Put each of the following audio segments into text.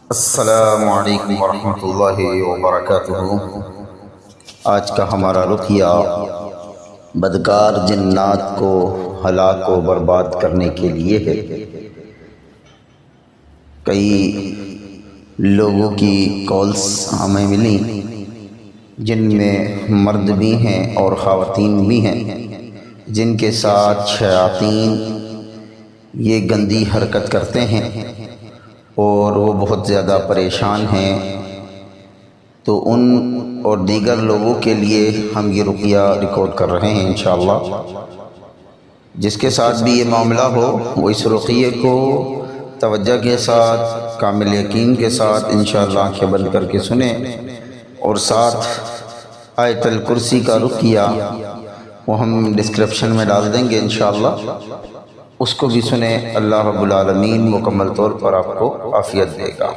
अस्सलामु अलैकुम वरहमतुल्लाहि वबरकातुहू। आज का हमारा रुक़िया बदकार जिन्नात को हलाक व बर्बाद करने के लिए है। कई लोगों की कॉल्स हमें मिली जिनमें मर्द भी हैं और ख़वातीन भी हैं, जिनके साथ शयातीन ये गंदी हरकत करते हैं और वो बहुत ज़्यादा परेशान हैं। तो उन और दीगर लोगों के लिए हम ये रुक़िया रिकॉर्ड कर रहे हैं। इंशाअल्लाह जिसके साथ भी ये मामला हो वो इस रुक़िये को तवज्जो के साथ, कामिल यकीन के साथ इंशाअल्लाह आँखें बंद करके सुने और साथ आयतुल कुर्सी का रुक़िया वो हम डिस्क्रिप्शन में डाल देंगे इंशाअल्लाह, उसको भी सुने। अल्लाह रब्बुल आलमीन मुकम्मल तौर पर आपको आफ़ियत देगा।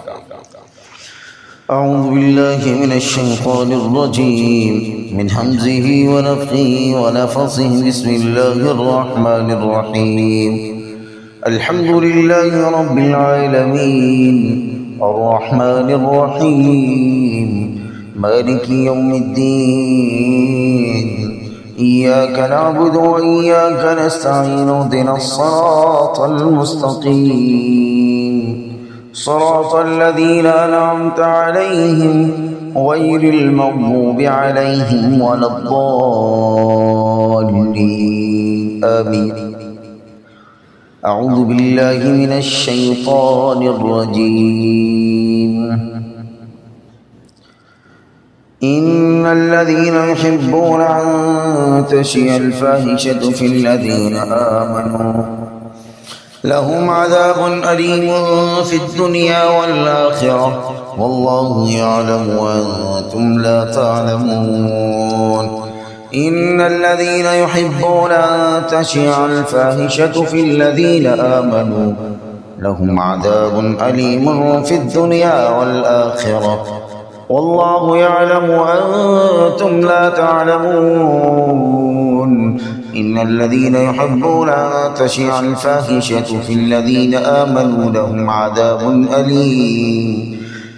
अऊज़ु बिल्लाहि मिनश शैतानिर रजीम मिन हमज़िही व नफ़्ख़िही व नफ़्ख़िही बिस्मिल्लाहिर रहमानिर रहीम। अल्हम्दुलिल्लाहि रब्बिल आलमीन अर्रहमानिर रहीम मालिकि यौमिद्दीन इय्याका नअबुदु व इय्याका नस्तईन इहदिनस सिरातल मुस्तक़ीम सिरातल लज़ीना अनअमता अलैहिम गैरिल मग़्ज़ूबि अलैहिम वलद्दाल्लीन आमीन। अऊज़ु बिल्लाहि मिनश शैतानिर रजीम। इन्नल्लज़ीना युहिब्बूना अन तशिअल फ़ाहिशतु फ़िल्लज़ीना आमनू लहुम अज़ाबुन अलीमुन फ़िद्दुनिया वल आख़िरह वल्लाहु यअलमु व अंतुम ला तअलमून। इन्नल्लज़ीना युहिब्बूना अन तशिअल फ़ाहिशतु फ़िल्लज़ीना आमनू लहुम अज़ाबुन अलीमुन फ़िद्दुनिया वल आख़िरह वल्लाहु यअलमु व अंतुम ला तअलमून। इन्नल्लज़ीना युहिब्बूना अन तशिअल फ़ाहिशतु फ़िल्लज़ीना आमनू लहुम अज़ाबुन अलीम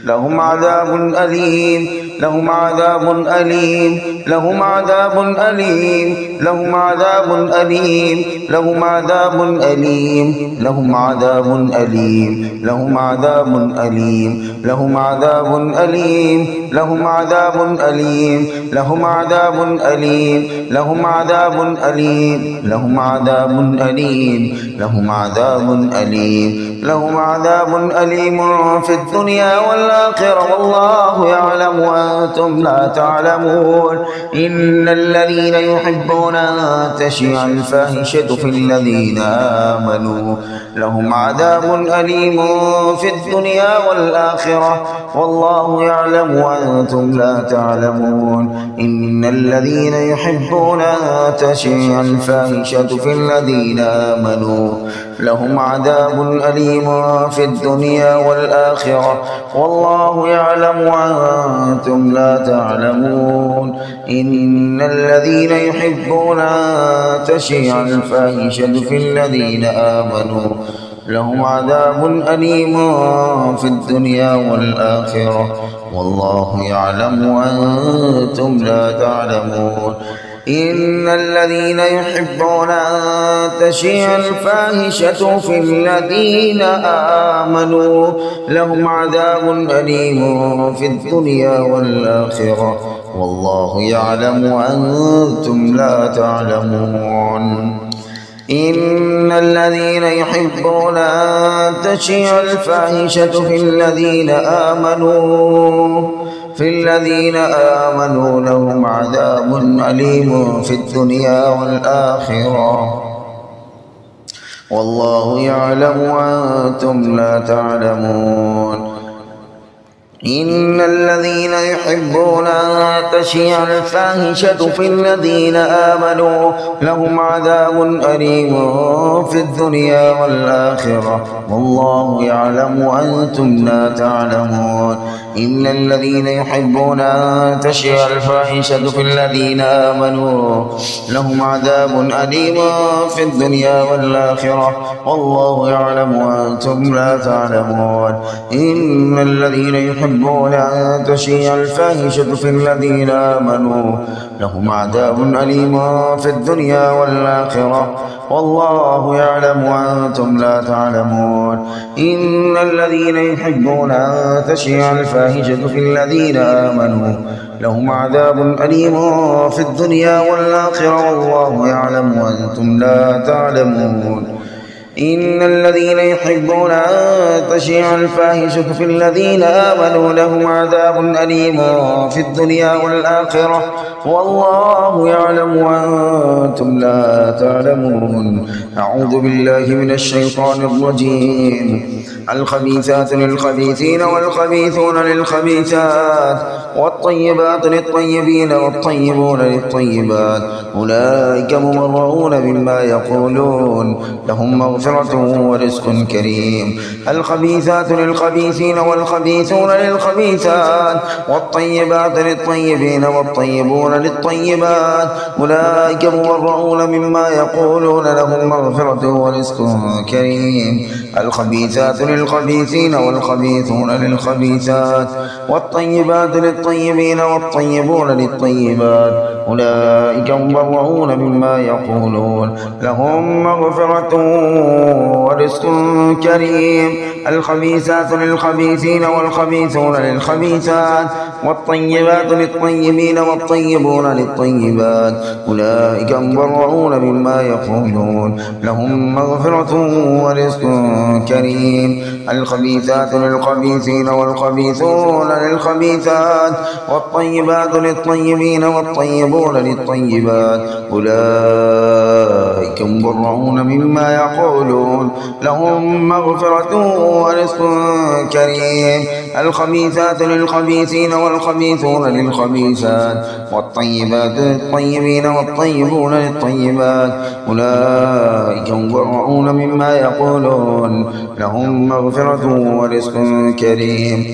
लहुम अज़ाबुन अलीम लहुम अज़ाबुन अलीम लहुम अज़ाबुन अलीम लहुम अज़ाबुन अलीम लहुम अज़ाबुन अलीम लहुम अज़ाबुन अलीम लहुम अज़ाबुन अलीम लहुम अज़ाबुन अलीम लहुम अज़ाबुन अलीम लहुम अज़ाबुन अलीम लहुम अज़ाबुन अलीम लहुम अज़ाबुन अलीम लहुम अज़ाबुन अलीम लहुम अज़ाबुन अलीम फ़िद दुनिया वल आख़िरह वल्लाहु यअलमु व अंतुम ला तअलमून। इन्नल्लज़ीना युहिब्बूना अन तशिअल फ़ाहिशतु फ़िल्लज़ीना आमनू लहुम अज़ाबुन अलीम फ़िद दुनिया वल आख़िरह वल्लाहु यअलमु व अंतुम ला तअलमून। इन्नल्लज़ीना युहिब्बूना अन तशिअल फ़ाहिशतु फ़िल्लज़ीना आमनू लहुम अज़ाबुन अलीम फ़िद दुनिया वल आख़िरह वल्लाहु यअलमु व अंतुम ला तअलमून। इन्नल्लज़ीना युहिब्बूना अन तशिअल फ़ाहिशतु फ़िल्लज़ीना आमनू लहुम अज़ाबुन अलीम फ़िद दुनिया वल आख़िरह वल्लाहु यअलमु व अंतुम ला तअलमून। इन्नल्लज़ीना युहिब्बूना अन तशिअल फ़ाहिशतु फ़िल्लज़ीना आमनू लहुम अज़ाबुन अलीम फ़िद दुनिया वल आख़िरह वल्लाहु यअलमु व अंतुम ला तअलमून। इन्नल्लज़ीना युहिब्बूना अन तशिअल फ़ाहिशतु फ़िल्लज़ीना आमनू लहुम अज़ाबुन अलीम फ़िद दुनिया वल आख़िरह वल्लाहु यअलमु व अंतुम ला तअलमून। إن الذين يحبون أن تشيع الفاحشة في الذين آمنوا لهم عذاب أليم في الدنيا والآخرة والله يعلم وأنتم لا تعلمون. إن الذين يحبون أن تشيع الفاحشة في الذين آمنوا لهم عذاب أليم في الدنيا والآخرة والله يعلم وأنتم لا تعلمون. إن الذين يحبون أن تشيع الفاحشة في الذين آمنوا لهم عذاب أليم في الدنيا والآخرة والله يعلم وأنتم لا تعلمون. إن الذين يحبون أن تشيع الفاحشة في الذين آمنوا لهم عذاب أليم في الدنيا والآخرة والله يعلم وأنتم لا تعلمون. إن الذين يحبون أن تشيع الفاحشة في الذين آمنوا لهم عذاب أليم في الدنيا والآخرة والله يعلم وأنتم لا تعلمون. أعوذ بالله من الشيطان الرجيم. الخبيثات للخبيثين والخبيثون للخبيثات والطيبات للطيبين والطيبون للطيبات أولئك مبرؤون مما يقولون لهم مغفرة ورزق كريم. الخبيثات للخبيثين والخبيثون للخبيثات والطيبات للطيبين والطيبون للطيبات أولئك مبرؤون مما يقولون لهم مغفرة ورزق كريم. الخبيثات للخبيثين والخبيثون للخبيثات والطيبات للطيبين والطيبون للطيبات أولئك مبرؤون مما يقولون لهم مغفرة ورزق كريم. الخبيثات للخبيثين والخبيثون للخبيثات والطيبات للطيبين والطيبون للطيبات أولئك مبرؤون مما يقولون لهم مغفرة ورزق كريم. الخبيثات للخبيثين والخبيثون للخبيثات والطيبات للطيبين والطيبون للطيبات أولئك مبرؤون مما يقولون لهم مغفرة ورزق كريم. الخبيثات للخبيثين والخبيثون للخبيثات والطيبات للطيبين والطيبون للطيبات أولئك مبرؤون مما يقولون لهم مغفرة ورزق كريم.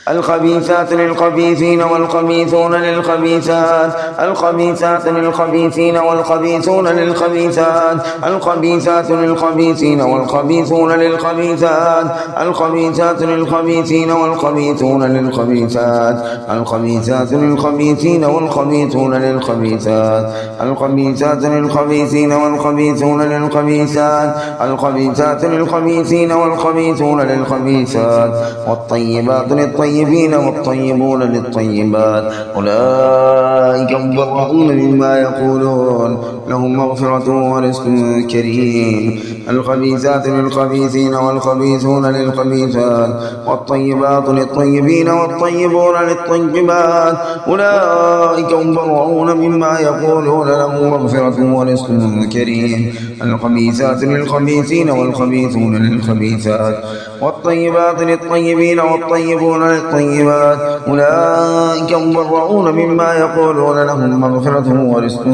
الخبيثات للخبيثين والخبيثون للخبيثات الخبيثات للخبيثين والخبيثون للخبيثات الخبيثات للخبيثين والخبيثون للخبيثات الخبيثات للخبيثين والخبيثون للخبيثات الخبيثات للخبيثين والخبيثون للخبيثات الخبيثات للخبيثين والخبيثون للخبيثات الخبيثات للخبيثين والخبيثون للخبيثات والطيبات للطيبين والطيبون للطيبات أولئك مبرؤون مما يقولون لهم مغفرة ورزق كريم. الخبيثات للخبيثين والخبيثون للخبيثات والطيبات للطيبين والطيبون للطيبات أولئك مبرؤون مما يقولون لهم مغفرة ورزق كريم. الخبيثات للخبيثين والخبيثون للخبيثات والطيبات للطيبين والطيبون للطيبات أولئك مبرؤون مما يقولون لهم مغفرة ورزق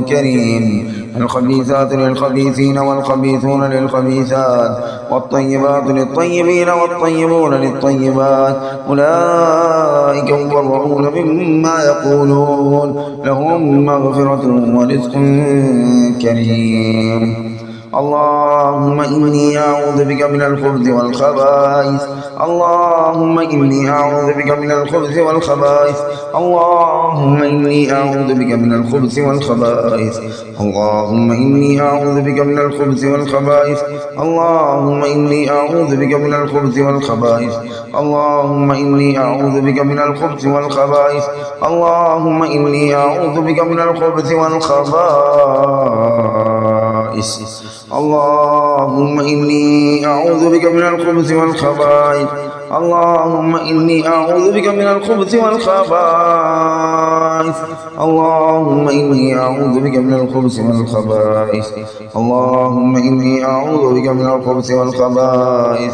كريم. الخبيثات للخبيثين والخبيثون للخبيثات والطيبات للطيبين والطيبون للطيبات أولئك مبرؤون مما يقولون لهم مغفرة ورزق كريم. اللهم إني أعوذ بك من الخبث والخبائث اللهم إني أعوذ بك من الخبث والخبائث اللهم إني أعوذ بك من الخبث والخبائث اللهم إني أعوذ بك من الخبث والخبائث اللهم إني أعوذ بك من الخبث والخبائث اللهم إني أعوذ بك من الخبث والخبائث اللهم إني أعوذ بك من الخبث والخبائث اللهم إني أعوذ بك من الخبث والخبائث اللهم إني أعوذ بك من الخبث والخبائث اللهم إني أعوذ بك من الخبث والخبائث اللهم إني أعوذ بك من الخبث والخبائث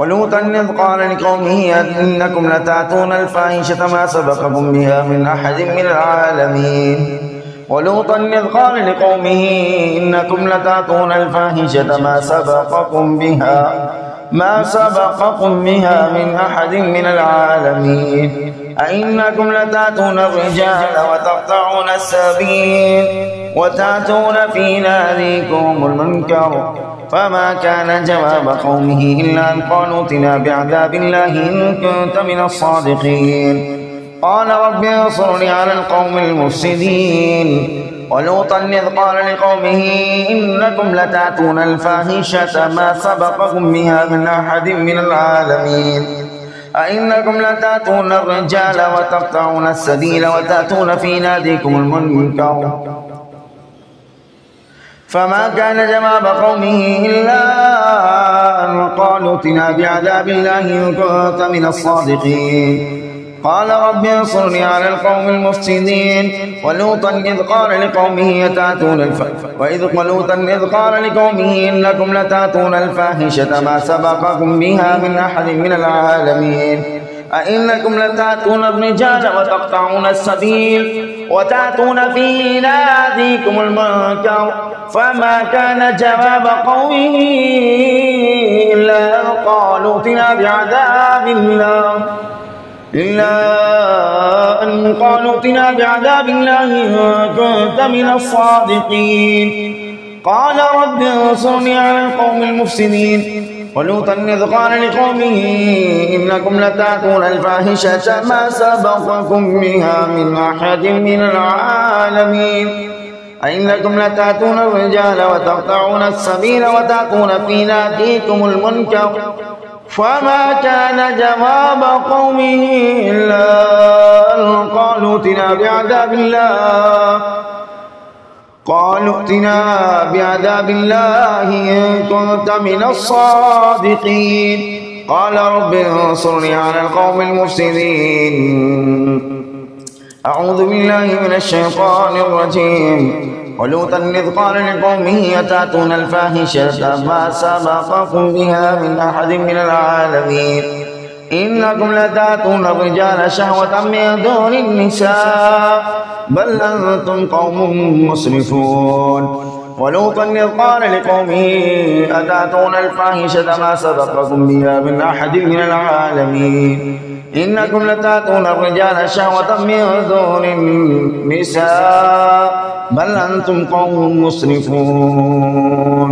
ولوطا إذ قال لقومه إنكم لتأتون الفاحشة ما سبقكم بها من أحد من العالمين ولوطا إذ قال لقومه إنكم لتأتون الفاحشة ما سبقكم بها من أحد من العالمين أئنكم لتأتون الرجال وتقطعون السبيل وتأتون في ناديكم المنكر فما كان جواب قومه إلا أن قالوا ائتنا بعذاب الله إن كنت من الصادقين قال رب انصرني على القوم المفسدين ولوطا إذ قال لقومه إنكم لتأتون الفاحشة ما سبقكم بها من أحد من العالمين أئنكم لتأتون الرجال وتقطعون السبيل وتأتون في ناديكم المنكر فما كان جواب قومه إلا أن قالوا ائتنا بعذاب الله إن كنت من الصادقين قال رب انصرني على القوم المفسدين ولوطا إذ قال لقومه إنكم لتأتون الفاحشة ما سبقكم بها من أحد من العالمين أئنكم لتأتون الرجال وتقطعون السبيل وتأتون في ناديكم المنكر فما كان جواب قومه إلا أن قالوا ائتنا بعذاب الله إن كنت من الصادقين قال رب انصرني على القوم المفسدين ولوطا إذ قال لقومه إنكم لتأتون الفاحشة ما سبقكم بها من أحد من العالمين أئنكم لتأتون الرجال وتقطعون السبيل وتأتون في ناديكم المنكر فما كان جواب قومه إلا أن قالوا ائتنا بعذاب الله إن كنت من الصادقين قال رب انصرني على القوم المفسدين أعوذ بالله من الشيطان الرجيم ولوطا إذ قال لقومه أتأتون الفاحشة ما سبقكم بها من أحد من العالمين إنكم لتأتون الرجال شهوة من دون النساء بل أنتم قوم مسرفون ولوطا إذ قال لقومه أتأتون الفاحشة ما سبقكم بها من أحد من العالمين إنكم لتأتون الرجال شهوة من دون النساء بل أنتم قوم مسرفون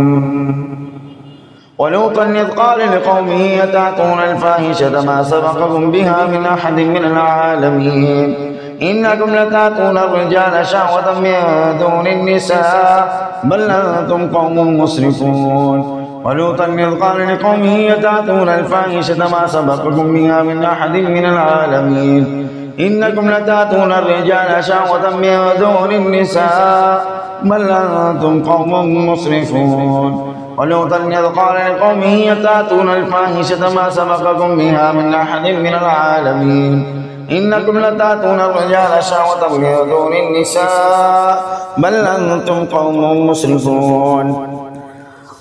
ولوطا إذ قال لقومه أتأتون الفاحشة ما سبقكم بها من أحد من العالمين إنكم لتأتون الرجال شهوة من دون النساء بل أنتم قوم مسرفون ولوطا إذ قال لقومه أتأتون الفاحشة ما سبقكم بها من أحد من العالمين إنكم لتأتون الرجال شهوة من دون النساء بل أنتم قوم مسرفون ولوطا إذ قال لقومه أتأتون الفاحشة ما سبقكم بها من أحد من العالمين إنكم لتأتون الرجال شهوة من دون النساء بل أنتم قوم مسرفون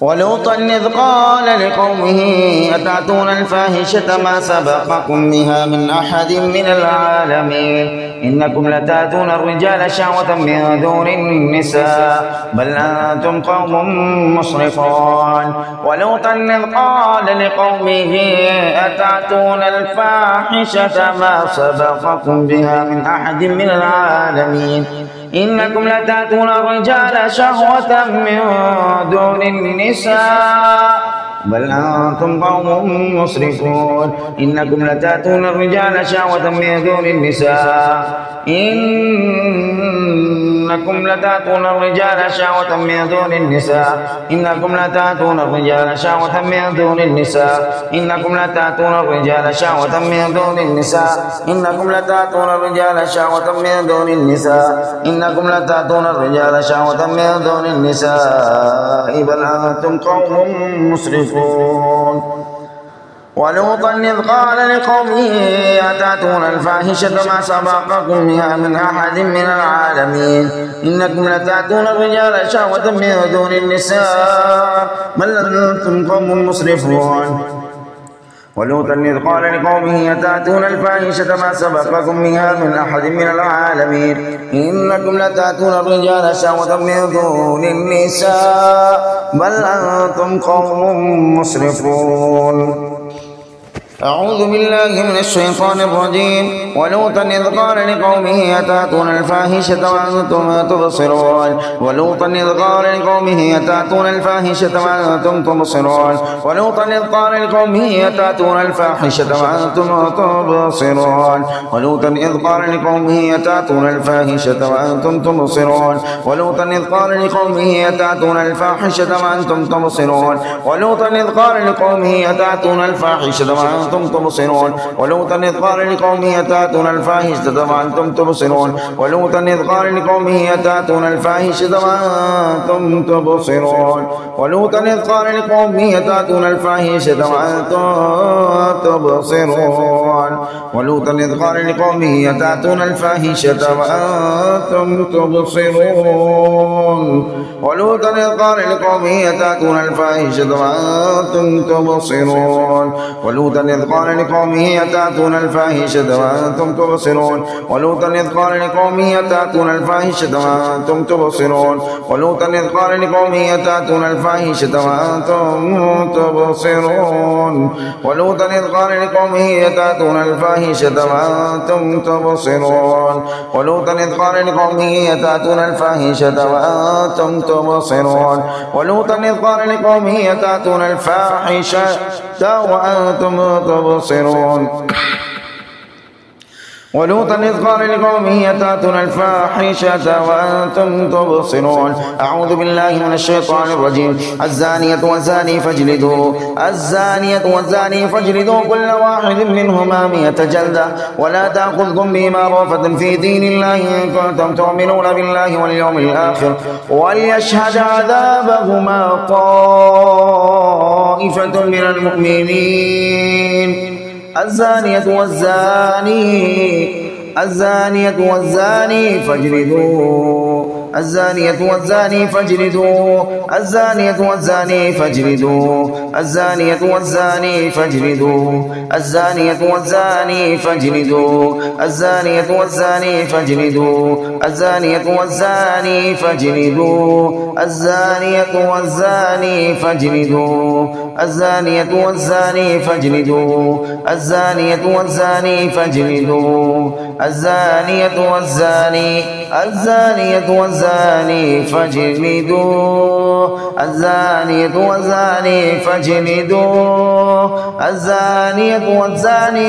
ولوطا إذ قال لقومه أتأتون الفاحشة ما سبقكم بها من أحد من العالمين إنكم لتأتون الرجال شهوة من دون النساء بل أنتم قوم مسرفون ولوطا إذ قال لقومه أتأتون الفاحشة ما سبقكم بها من أحد من العالمين إنكم لتأتون الرجال شهوة من دون النساء بل أنتم قوم مسرفون إنكم لتأتون الرجال شهوة من دون النساء إنكم لتأتون الرجال شهوة من دون النساء إنكم لتأتون الرجال شهوة من دون النساء إنكم لتأتون الرجال شهوة من دون النساء إنكم لتأتون الرجال شهوة من دون النساء إنكم لتأتون الرجال شهوة من دون النساء بل أنتم قوم مسرفون ولوطا إذ قال لقومه أتأتون الفاحشة ما سبقكم بها من أحد من العالمين إنكم لتأتون الرجال شهوة من دون النساء بل أنتم قوم مسرفون ولوطا إذ قال لقومه أتأتون الفاحشة ما سبقكم بها من أحد من العالمين إنكم لتأتون الرجال شهوة من دون النساء بل أنتم قوم مسرفون. أعوذ بالله من الشيطان الرجيم. ولوطا إذ قال لقومه أتأتون الفاحشة وأنتم تبصرون. ولوطا إذ قال لقومه أتأتون الفاحشة وأنتم تبصرون. ولوطا إذ قال لقومه أتأتون الفاحشة وأنتم تبصرون. ولوطا إذ قال لقومه أتأتون الفاحشة وأنتم تبصرون. ولوطا إذ قال لقومه أتأتون الفاحشة وأنتم تبصرون. ولوطا إذ قال لقومه أتأتون الفاحشة وأنتم تبصرون. ولوطا إذ قال لقومه أتأتون الفاحشة وأنتم تبصرون. ولوطا إذ قال لقومه أتأتون الفاحشة وأنتم تبصرون. ولوطا إذ قال لقومه أتأتون الفاحشة وأنتم تبصرون. ولوطا إذ قال لقومه أتأتون الفاحشة وأنتم تبصرون. ولوطا إذ قال لقومه أتأتون الفاحشة وأنتم تبصرون. ولوطا إذ قال لقومه أتأتون الفاحشة وأنتم تبصرون. ولوطا إذ قال لقومه أتأتون الفاحشة وأنتم تبصرون. ولوطا إذ قال لقومه أتأتون الفاحشة وأنتم تبصرون. ولوطا إذ قال لقومه أتأتون الفاحشة وأنتم تبصرون. ولوطا إذ قال لقومه أتأتون الفاحشة وأنتم تبصرون. ولوطا إذ قال لقومه أتأتون الفاحشة وأنتم تبصرون. ولوطا إذ قال لقومه أتأتون الفاحشة وأنتم تبصرون. أعوذ بالله من الشيطان الرجيم. الزانية والزاني فاجلدوا كل واحد منهما 100 جلدة ولا تأخذكم بهما رأفة في دين الله إن كنتم تؤمنون بالله واليوم الآخر وليشهد عذابهما طائفة من المؤمنين. الزانية والزاني فاجلدوا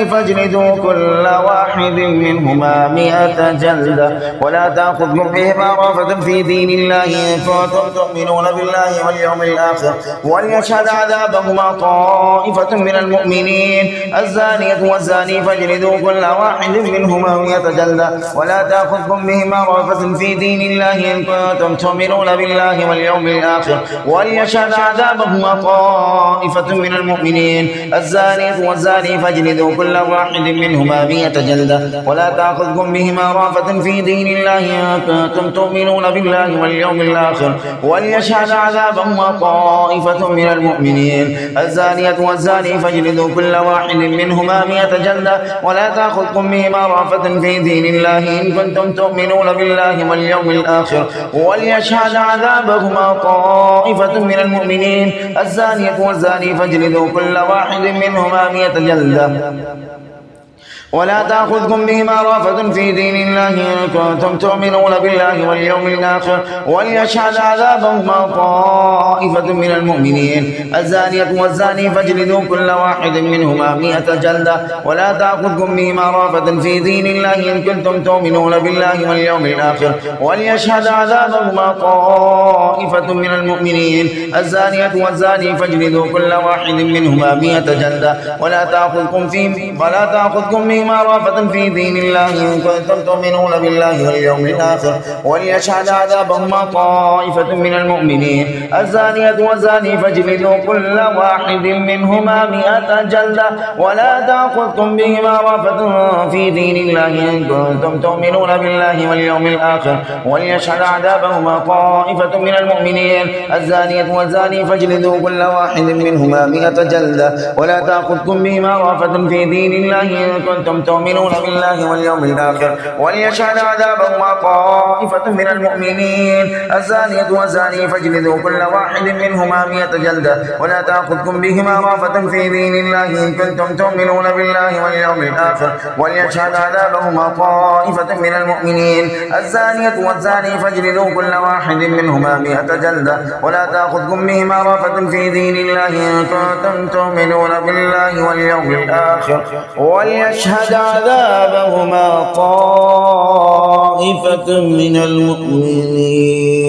فاجلدوا كل واحد منهما 100 جلدة ولا تأخذكم بهما رأفة في دين الله إن كنتم تؤمنون بالله واليوم الآخر وليشهد عذابهما طائفة من المؤمنين. الزانية والزاني فاجلدوا كل واحد منهما 100 جلدة ولا تأخذكم بهما رأفة في دين الله إن كنتم تؤمنون بالله واليوم الآخر وليشهد عذابهما طائفة من المؤمنين. الزانية والزاني فاجلدوا كل واحد منهما 100 جلدة ولا تأخذكم بهما رأفة في دين الله إن كنتم تؤمنون بالله واليوم الآخر وليشهد عذابهما طائفة من المؤمنين. الزانية والزاني فاجلدوا كل واحد منهما 100 جلدة ولا تأخذكم بهما رأفة في دين الله إن كنتم تؤمنون بالله واليوم الآخر وليشهد عذابهما طائفة من المؤمنين. الزانية والزاني فاجلدوا كل واحد منهما 100 جلدة ولا تأخذكم بهما رأفة في دين الله إن كنتم تؤمنون بالله واليوم الآخر وليشهد عذابهما طائفة من المؤمنين. الزانية والزاني فاجلدوا كل واحد منهما 100 جلدة ولا تأخذكم بهما رأفة في دين الله إن كنتم تؤمنون بالله واليوم الآخر وليشهد عذابهما طائفة من المؤمنين. الزانية والزاني فاجلدوا كل واحد منهما 100 جلدة ولا تأخذكم بهما رأفة في دين الله إن كنتم تؤمنون بالله واليوم الآخر وليشهد عذابهما طائفة من المؤمنين الزانية والزاني فاجلدوا كل واحد منهما 100 جلدة ولا تأخذكم بهما رأفة في دين الله إن كنتم تؤمنون بالله واليوم الآخر وليشهد عذابهما طائفة من المؤمنين الزانية والزاني فاجلدوا كل واحد منهما 100 جلدة ولا تأخذكم بهما رأفة في دين الله إن كنتم تؤمنون بالله واليوم الآخر وليشهد عذابهما طائفة من المؤمنين الزانية والزاني فاجلدوا كل واحد منهما 100 جلدة ولا تأخذكم بهما رأفة في دين الله إن كنتم تؤمنون بالله واليوم الآخر وليشهد عذابهما طائفة من المؤمنين الزانية والزاني فاجلدوا كل واحد منهما 100 جلدة ولا تأخذكم بهما رأفة في دين الله إن كنتم تؤمنون بالله واليوم الآخر وليشهد عذابهما طائفة من المؤمنين.